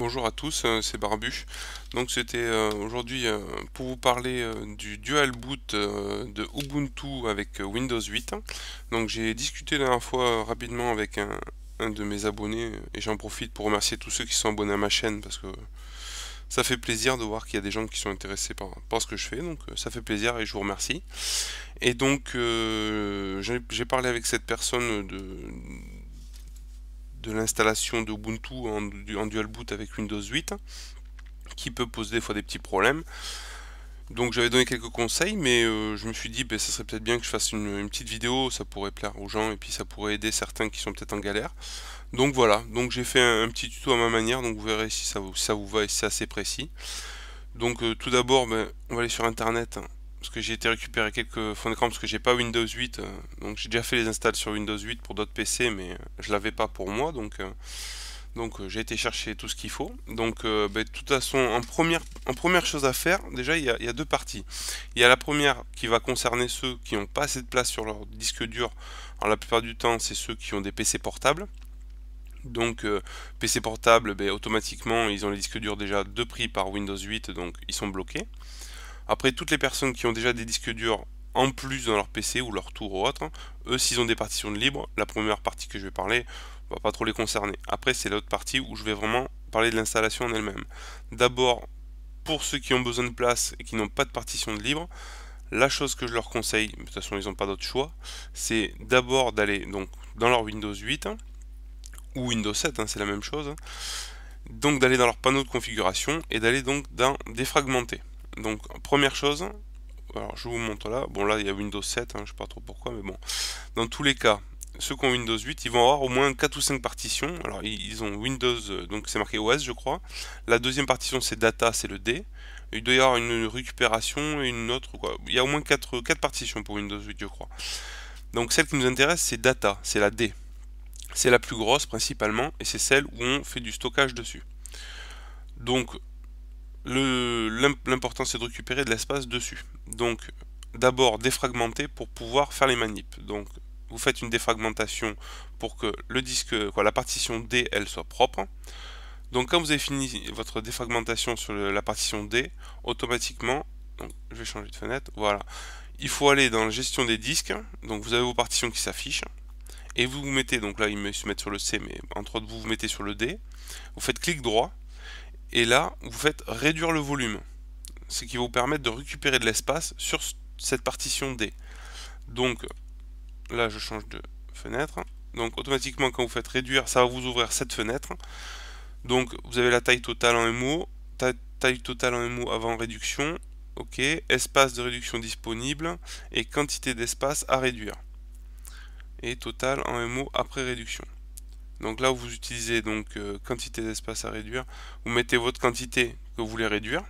Bonjour à tous, c'est Barbu. Donc c'était aujourd'hui pour vous parler du dual boot de Ubuntu avec Windows 8. Donc j'ai discuté la dernière fois rapidement avec un de mes abonnés et j'en profite pour remercier tous ceux qui sont abonnés à ma chaîne parce que ça fait plaisir de voir qu'il y a des gens qui sont intéressés par ce que je fais. Donc ça fait plaisir et je vous remercie. Et donc j'ai parlé avec cette personne de l'installation d'Ubuntu en dual boot avec Windows 8 qui peut poser des fois des petits problèmes. Donc j'avais donné quelques conseils, mais je me suis dit ben, ça serait peut-être bien que je fasse une petite vidéo, ça pourrait plaire aux gens et puis ça pourrait aider certains qui sont peut-être en galère. Donc voilà, donc j'ai fait un petit tuto à ma manière, donc vous verrez si ça vous va et si c'est assez précis. Donc tout d'abord, ben, on va aller sur internet, hein, parce que j'ai été récupérer quelques fonds d'écran parce que j'ai pas Windows 8, donc j'ai déjà fait les installs sur Windows 8 pour d'autres PC, mais je l'avais pas pour moi, donc j'ai été chercher tout ce qu'il faut. Donc de toute façon, en première chose à faire, déjà il y a deux parties. Il y a la première qui va concerner ceux qui n'ont pas assez de place sur leur disque dur. Alors la plupart du temps, c'est ceux qui ont des PC portables. Donc PC portable, automatiquement, ils ont les disques durs déjà de prix par Windows 8, donc ils sont bloqués. Après, toutes les personnes qui ont déjà des disques durs en plus dans leur PC ou leur tour ou autre, eux, s'ils ont des partitions de libre, la première partie que je vais parler va pas trop les concerner. Après, c'est l'autre partie où je vais vraiment parler de l'installation en elle-même. D'abord, pour ceux qui ont besoin de place et qui n'ont pas de partition de libre, la chose que je leur conseille, de toute façon ils n'ont pas d'autre choix, c'est d'abord d'aller donc dans leur Windows 8 ou Windows 7, hein, c'est la même chose. Donc d'aller dans leur panneau de configuration et d'aller donc dans défragmenter. Donc première chose, alors je vous montre là, bon là il y a Windows 7, hein, je sais pas trop pourquoi, mais bon. Dans tous les cas, ceux qui ont Windows 8, ils vont avoir au moins 4 ou 5 partitions. Alors ils ont Windows, donc c'est marqué OS je crois. La deuxième partition c'est Data, c'est le D. Il doit y avoir une récupération et une autre, quoi. Il y a au moins 4 partitions pour Windows 8 je crois. Donc celle qui nous intéresse c'est Data, c'est la D. C'est la plus grosse principalement et c'est celle où on fait du stockage dessus. Donc l'important c'est de récupérer de l'espace dessus. Donc d'abord défragmenter pour pouvoir faire les manips. Donc vous faites une défragmentation pour que le disque, la partition D elle soit propre. Donc quand vous avez fini votre défragmentation sur la partition D, automatiquement, donc je vais changer de fenêtre, voilà, il faut aller dans la gestion des disques. Donc vous avez vos partitions qui s'affichent et vous vous mettez, donc là il me se met sur le C, mais entre autres vous vous mettez sur le D, vous faites clic droit et là vous faites réduire le volume, ce qui va vous permettre de récupérer de l'espace sur cette partition D. Donc là je change de fenêtre, donc automatiquement quand vous faites réduire, ça va vous ouvrir cette fenêtre. Donc vous avez la taille totale en MO, taille totale en MO avant réduction, ok, espace de réduction disponible et quantité d'espace à réduire, et total en MO après réduction. Donc là vous utilisez donc quantité d'espace à réduire, vous mettez votre quantité que vous voulez réduire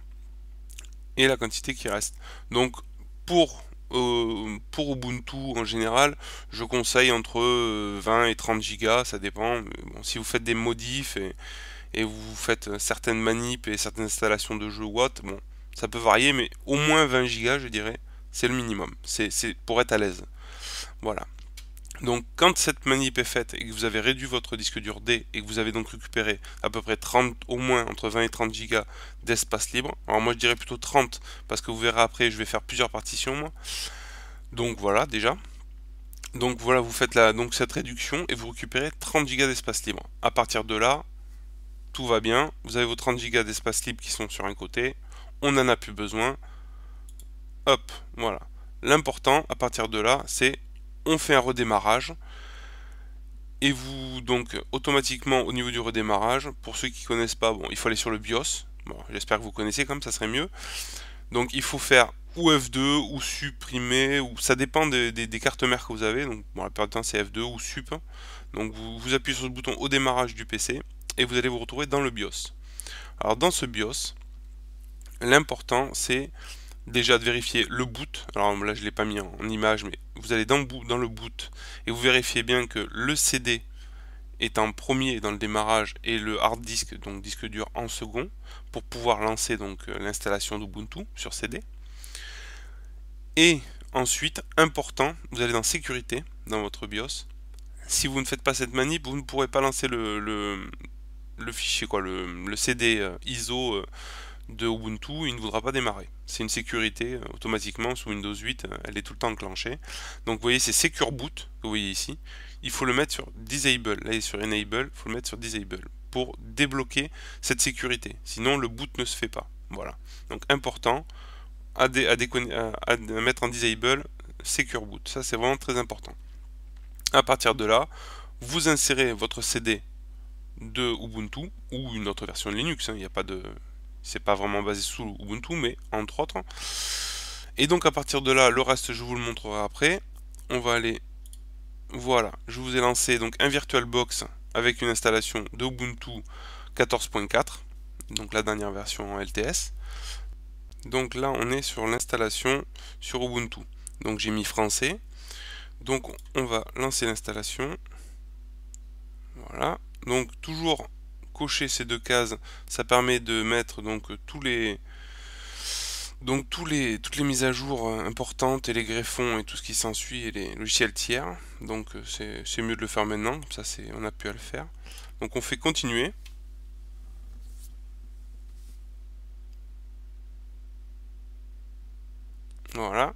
et la quantité qui reste. Donc pour Ubuntu en général, je conseille entre 20 et 30 gigas, ça dépend. Bon, si vous faites des modifs et vous faites certaines manips et certaines installations de jeux ou autres, bon, ça peut varier, mais au moins 20 gigas, je dirais, c'est le minimum. C'est pour être à l'aise. Voilà. Donc quand cette manip est faite et que vous avez réduit votre disque dur D et que vous avez donc récupéré à peu près 30, au moins entre 20 et 30 gigas d'espace libre, alors moi je dirais plutôt 30 parce que vous verrez après je vais faire plusieurs partitions moi. Donc voilà déjà. Donc voilà, vous faites donc cette réduction et vous récupérez 30 gigas d'espace libre. À partir de là, tout va bien, vous avez vos 30 gigas d'espace libre qui sont sur un côté, on n'en a plus besoin. Hop, voilà. L'important à partir de là, c'est on fait un redémarrage et vous donc automatiquement au niveau du redémarrage, pour ceux qui connaissent pas, bon, il faut aller sur le BIOS. Bon, j'espère que vous connaissez comme ça serait mieux. Donc il faut faire ou F2 ou supprimer, ou ça dépend des cartes mères que vous avez. Donc bon, la plupart du temps c'est F2 ou sup. Donc vous appuyez sur le bouton au démarrage du PC et vous allez vous retrouver dans le BIOS. Alors dans ce BIOS, l'important c'est déjà de vérifier le boot. Alors là je l'ai pas mis en image, mais vous allez dans le boot et vous vérifiez bien que le CD est en premier dans le démarrage et le hard disk, donc disque dur, en second, pour pouvoir lancer donc l'installation d'Ubuntu sur CD. Et ensuite, important, vous allez dans sécurité dans votre BIOS. Si vous ne faites pas cette manip, vous ne pourrez pas lancer le fichier, quoi, le CD ISO de Ubuntu, il ne voudra pas démarrer. C'est une sécurité, automatiquement sous Windows 8, elle est tout le temps enclenchée. Donc vous voyez, c'est Secure Boot, que vous voyez ici. Il faut le mettre sur Disable. Là, il est sur Enable, il faut le mettre sur Disable pour débloquer cette sécurité. Sinon, le boot ne se fait pas. Voilà. Donc important à mettre en Disable Secure Boot. Ça, c'est vraiment très important. À partir de là, vous insérez votre CD de Ubuntu ou une autre version de Linux. Il n'y a pas de, c'est pas vraiment basé sous Ubuntu, mais entre autres. Et donc à partir de là, le reste, je vous le montrerai après. On va aller, voilà, je vous ai lancé donc un VirtualBox avec une installation de Ubuntu 14.4, donc la dernière version en LTS. Donc là, on est sur l'installation sur Ubuntu. Donc j'ai mis français. Donc on va lancer l'installation. Voilà. Donc toujours cocher ces deux cases, ça permet de mettre donc toutes les mises à jour importantes et les greffons et tout ce qui s'ensuit et les logiciels tiers. Donc c'est mieux de le faire maintenant, comme ça on a pu à le faire. Donc on fait continuer. Voilà.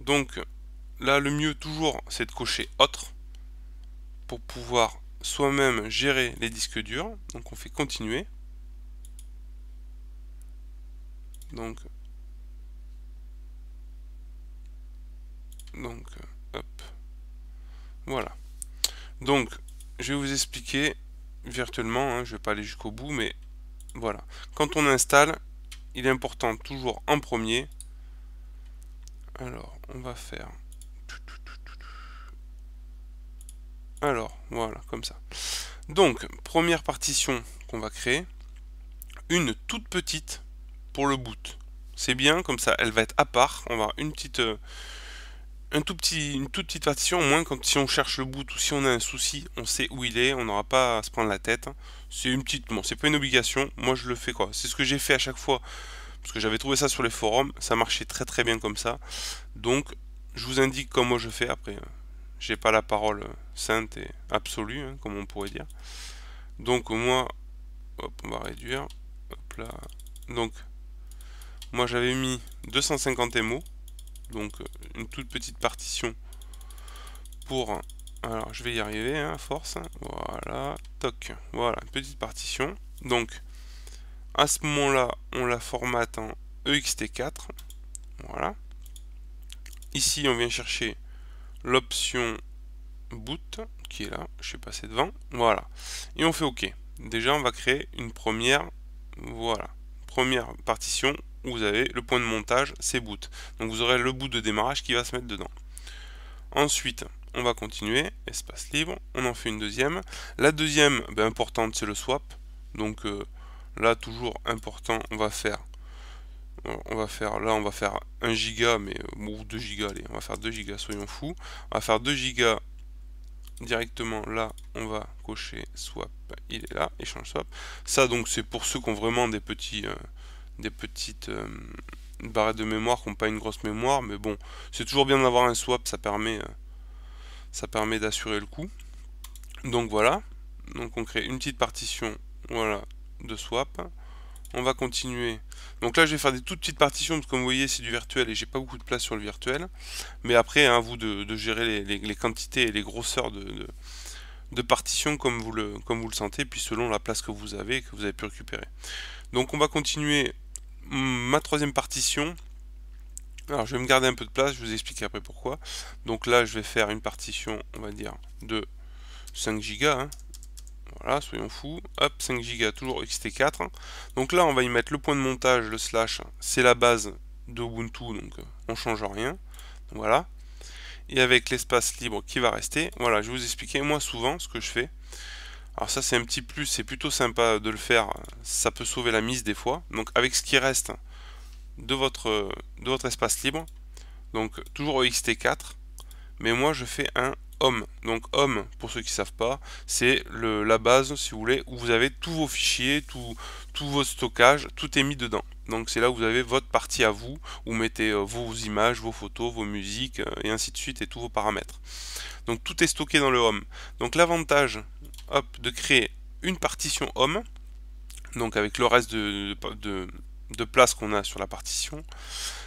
Donc là le mieux toujours c'est de cocher autre pour pouvoir soi-même gérer les disques durs. Donc on fait continuer. Donc hop. Voilà. Donc je vais vous expliquer virtuellement, hein, je vais pas aller jusqu'au bout, mais voilà. Quand on installe, il est important toujours en premier. Alors, on va faire. Alors, voilà, comme ça. Donc, première partition qu'on va créer, une toute petite pour le boot. C'est bien, comme ça, elle va être à part. On va avoir une toute petite partition, au moins quand si on cherche le boot ou si on a un souci, on sait où il est, on n'aura pas à se prendre la tête. C'est une petite, bon, c'est pas une obligation. Moi, je le fais quoi. C'est ce que j'ai fait à chaque fois parce que j'avais trouvé ça sur les forums. Ça marchait très très bien comme ça. Donc, je vous indique comment je fais. Après, j'ai pas la parole sainte et absolue, hein, comme on pourrait dire. Donc moi, hop, on va réduire. Hop là. Donc, moi j'avais mis 250 MO, donc une toute petite partition pour. Alors, je vais y arriver, hein, à force. Voilà, toc. Voilà, une petite partition. Donc, à ce moment-là, on la formate en EXT4. Voilà. Ici, on vient chercher l'option boot qui est là, je suis passé devant, voilà, et on fait OK. Déjà on va créer une première, voilà, première partition où vous avez le point de montage, c'est boot, donc vous aurez le bout de démarrage qui va se mettre dedans. Ensuite on va continuer, espace libre, on en fait une deuxième. La deuxième importante, c'est le swap, donc là toujours important, on va faire là on va faire 1 giga, mais ou 2 gigas, allez, on va faire 2 gigas, soyons fous. On va faire 2 gigas directement. Là on va cocher swap, il est là, échange swap. Ça donc c'est pour ceux qui ont vraiment des petites barrettes de mémoire, qui n'ont pas une grosse mémoire, mais bon, c'est toujours bien d'avoir un swap, ça permet d'assurer le coup. Donc voilà, donc on crée une petite partition, voilà, de swap. On va continuer. Donc là je vais faire des toutes petites partitions parce que comme vous voyez c'est du virtuel et j'ai pas beaucoup de place sur le virtuel. Mais après à vous de gérer les quantités et les grosseurs de partitions comme vous le sentez, puis selon la place que vous avez et que vous avez pu récupérer. Donc on va continuer ma troisième partition. Alors je vais me garder un peu de place, je vous expliquer après pourquoi. Donc là je vais faire une partition, on va dire, de 5 Go, hein. Voilà, soyons fous. Hop, 5 Go, toujours XT4. Donc là, on va y mettre le point de montage, le slash, c'est la base de Ubuntu, donc on change rien. Voilà. Et avec l'espace libre qui va rester, voilà, je vais vous expliquer moi souvent ce que je fais. Alors ça, c'est un petit plus, c'est plutôt sympa de le faire, ça peut sauver la mise des fois. Donc avec ce qui reste de votre espace libre, donc toujours EXT4, mais moi je fais un home. Donc home, pour ceux qui ne savent pas, c'est la base, si vous voulez, où vous avez tous vos fichiers, tout vos stockages, tout est mis dedans. Donc c'est là où vous avez votre partie à vous, où vous mettez vos images, vos photos, vos musiques, et ainsi de suite, et tous vos paramètres. Donc tout est stocké dans le home. Donc l'avantage, hop, de créer une partition home, donc avec le reste de place qu'on a sur la partition,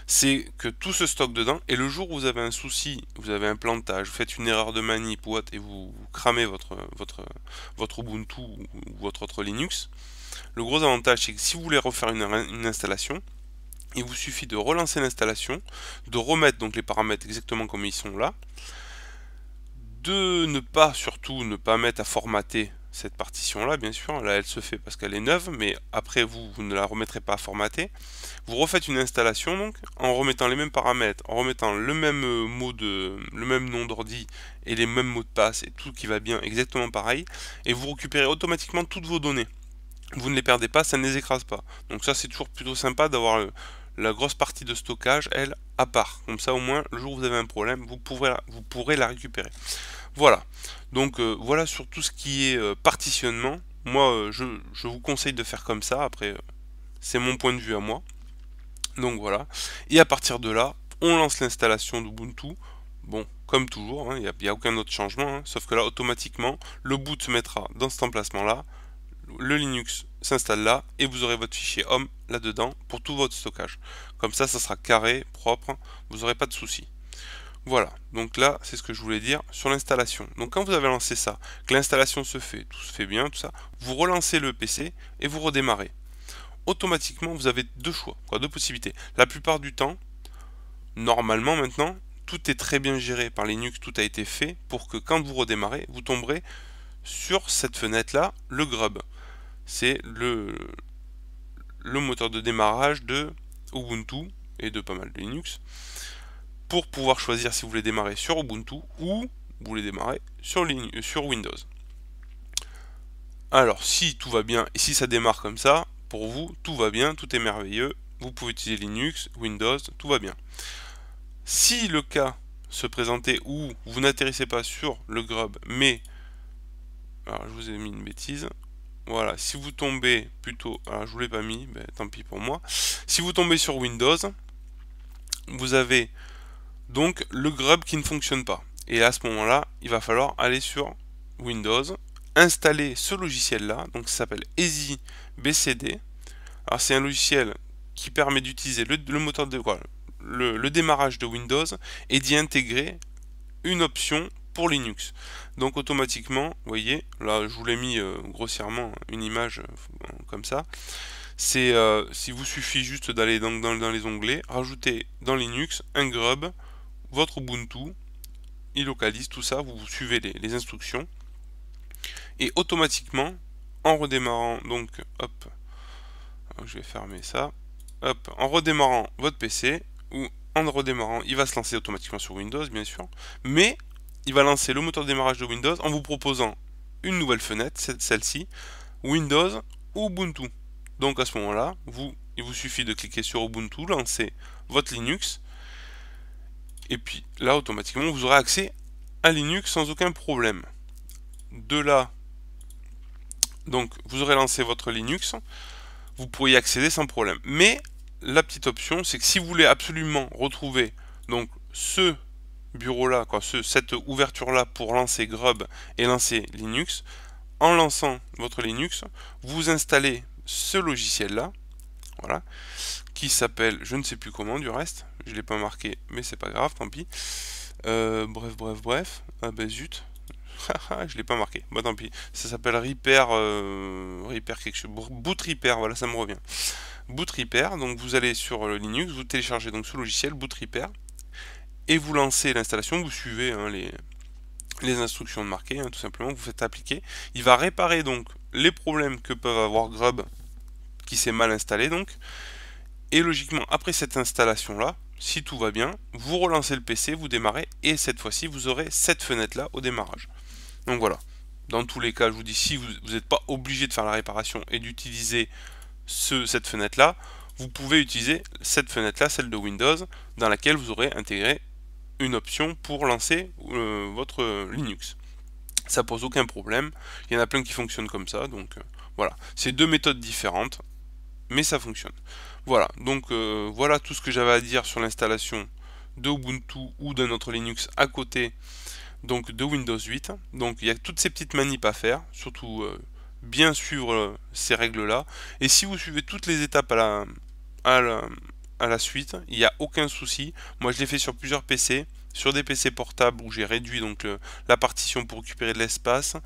c'est que tout se stocke dedans, et le jour où vous avez un souci, vous avez un plantage, vous faites une erreur de manip ou autre, et vous cramez votre Ubuntu ou votre autre Linux, le gros avantage c'est que si vous voulez refaire une installation, il vous suffit de relancer l'installation, de remettre donc les paramètres exactement comme ils sont là, de surtout ne pas mettre à formater cette partition là, bien sûr, là elle se fait parce qu'elle est neuve, mais après vous ne la remettrez pas à formater. Vous refaites une installation donc en remettant les mêmes paramètres, en remettant le même le même nom d'ordi et les mêmes mots de passe et tout qui va bien exactement pareil, et vous récupérez automatiquement toutes vos données. Vous ne les perdez pas, ça ne les écrase pas. Donc ça c'est toujours plutôt sympa d'avoir la grosse partie de stockage, elle, à part. Comme ça au moins, le jour où vous avez un problème, vous pourrez la récupérer. Voilà. Donc voilà sur tout ce qui est partitionnement. Moi je vous conseille de faire comme ça, après c'est mon point de vue à moi. Donc voilà. Et à partir de là, on lance l'installation d'Ubuntu. Bon, comme toujours, il n'y a aucun autre changement, sauf que là automatiquement, le boot se mettra dans cet emplacement-là. Le Linux s'installe là et vous aurez votre fichier home là-dedans pour tout votre stockage. Comme ça sera carré, propre, vous n'aurez pas de soucis. Voilà, donc là c'est ce que je voulais dire sur l'installation. Donc quand vous avez lancé ça, que l'installation se fait, tout se fait bien, tout ça, vous relancez le PC et vous redémarrez. Automatiquement vous avez deux choix, deux possibilités. La plupart du temps, normalement maintenant, tout est très bien géré par Linux, tout a été fait pour que quand vous redémarrez, vous tomberez sur cette fenêtre là, le grub. C'est le moteur de démarrage de Ubuntu et de pas mal de Linux, pour pouvoir choisir si vous voulez démarrer sur Ubuntu ou vous voulez démarrer sur Windows. Alors si tout va bien et si ça démarre comme ça, pour vous tout va bien, tout est merveilleux, vous pouvez utiliser Linux, Windows, tout va bien. Si le cas se présentait où vous n'atterrissez pas sur le grub, mais alors je vous ai mis une bêtise, voilà, si vous tombez plutôt, alors je vous l'ai pas mis, ben, tant pis pour moi, si vous tombez sur Windows, vous avez donc le grub qui ne fonctionne pas, et à ce moment là il va falloir aller sur Windows, installer ce logiciel là, donc ça s'appelle EasyBCD. Alors c'est un logiciel qui permet d'utiliser le moteur de le démarrage de Windows et d'y intégrer une option pour Linux. Donc automatiquement, vous voyez, là je vous l'ai mis grossièrement une image comme ça. C'est si vous suffit juste d'aller dans les onglets, rajouter dans Linux un grub, votre Ubuntu, il localise tout ça, vous suivez les instructions et automatiquement en redémarrant, donc hop, je vais fermer ça, hop, en redémarrant votre PC ou en redémarrant, il va se lancer automatiquement sur Windows bien sûr, mais il va lancer le moteur de démarrage de Windows en vous proposant une nouvelle fenêtre, celle-ci, Windows ou Ubuntu. Donc à ce moment-là, il vous suffit de cliquer sur Ubuntu, lancer votre Linux, et puis là automatiquement vous aurez accès à Linux sans aucun problème. De là, donc vous aurez lancé votre Linux, vous pourriez y accéder sans problème. Mais la petite option, c'est que si vous voulez absolument retrouver donc ce bureau-là, cette ouverture-là pour lancer Grub et lancer Linux, en lançant votre Linux, vous installez ce logiciel-là, voilà, qui s'appelle, je ne sais plus comment du reste, je ne l'ai pas marqué, mais c'est pas grave, tant pis. Bref, ah ben zut, je l'ai pas marqué, bon tant pis, ça s'appelle Repair, quelque chose, Boot Repair, voilà, ça me revient. Boot Repair, donc vous allez sur le Linux, vous téléchargez donc ce logiciel, Boot Repair, et vous lancez l'installation, vous suivez les instructions marquées, tout simplement, vous faites appliquer. Il va réparer donc les problèmes que peuvent avoir Grub qui s'est mal installé donc, et logiquement après cette installation là, si tout va bien, vous relancez le PC, vous démarrez, et cette fois-ci vous aurez cette fenêtre là au démarrage. Donc voilà, dans tous les cas je vous dis, si vous n'êtes pas obligé de faire la réparation et d'utiliser cette fenêtre là, vous pouvez utiliser cette fenêtre là, celle de Windows, dans laquelle vous aurez intégré une option pour lancer votre Linux. Ça pose aucun problème, il y en a plein qui fonctionnent comme ça, donc voilà, c'est deux méthodes différentes, mais ça fonctionne. Voilà, donc voilà tout ce que j'avais à dire sur l'installation de Ubuntu ou d'un autre Linux à côté donc de Windows 8. Donc il y a toutes ces petites manips à faire, surtout bien suivre ces règles-là. Et si vous suivez toutes les étapes à la suite, il n'y a aucun souci. Moi, je l'ai fait sur plusieurs PC, sur des PC portables où j'ai réduit donc la partition pour récupérer de l'espace,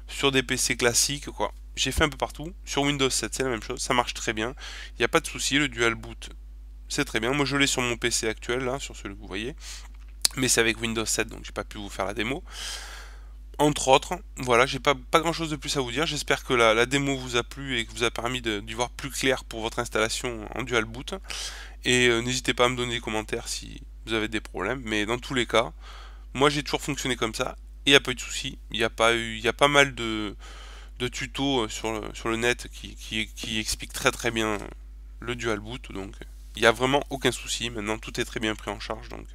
sur des PC classiques, quoi. J'ai fait un peu partout. Sur Windows 7, c'est la même chose, ça marche très bien. Il n'y a pas de souci, le dual boot, c'est très bien. Moi, je l'ai sur mon PC actuel, là, sur celui que vous voyez. Mais c'est avec Windows 7, donc j'ai pas pu vous faire la démo. Entre autres, voilà, j'ai pas grand chose de plus à vous dire. J'espère que la démo vous a plu et que vous a permis d'y voir plus clair pour votre installation en dual boot. Et n'hésitez pas à me donner des commentaires si vous avez des problèmes. Mais dans tous les cas, moi j'ai toujours fonctionné comme ça et il n'y a pas eu de soucis. Il y a pas mal de tutos sur le net qui expliquent très bien le dual boot. Donc il n'y a vraiment aucun souci. Maintenant tout est très bien pris en charge. Donc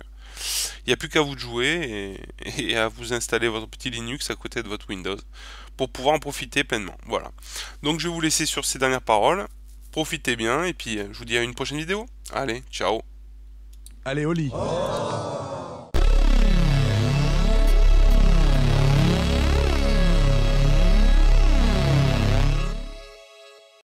il n'y a plus qu'à vous de jouer et à vous installer votre petit Linux à côté de votre Windows pour pouvoir en profiter pleinement. Voilà. Donc je vais vous laisser sur ces dernières paroles. Profitez bien et puis je vous dis à une prochaine vidéo. Allez, ciao. Allez, au lit.